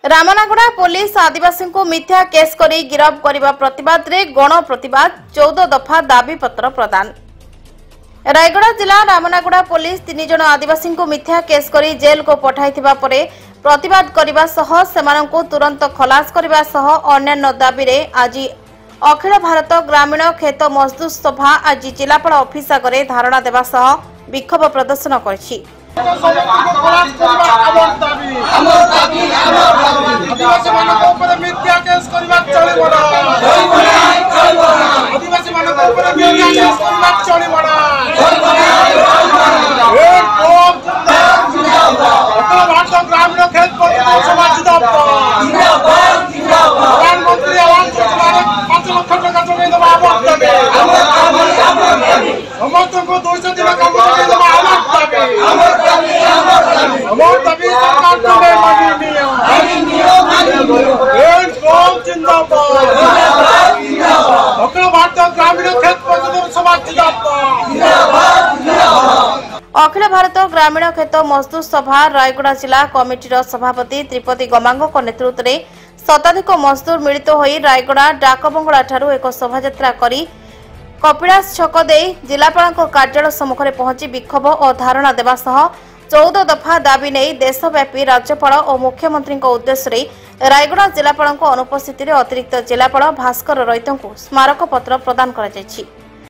रामनागुड़ा police आदिवासी को मिथ्या case करी गिरफ करने प्रतिवाद रे गण प्रतिवाद 14 दफा दाबी पत्र प्रदान। रायगड़ा जिला रामनागुड़ा पुलिस 3 जन आदिवासी को मिथ्या केस करी जेल को पठाइथिबा परे प्रतिवाद करने सह सेमानंकु तुरंत खलास करने सह अन्यान्य दाबी रे आज अखिल भारत ग्रामीण खेत मजदूर सभा आज जिलापाल ऑफिस आगे धारणा देवा सह विक्षोभ प्रदर्शन करछि। अखिल भारत ग्रामीण खेत मजदूर सभा रायगड़ा जिला कमिटीर सभापति त्रिपति गमांग नेतृत्व में शताधिक मजदूर मिलित होई रायगड़ा डाकबंगला ठारू एक शोभायात्रा करी कपिलास छक दे जिलापाल कार्यालय सम्मुख में पहुंची विक्षोभ और धारणा देवा सह 14 दफा दाबी नहीं देशव्यापी राज्यपाल और मुख्यमंत्री उद्देश्य रायगड़ा जिलापाल अनुपस्थित अतिरिक्त जिलापाल भास्कर रईत स्मारक पत्र प्रदान कर।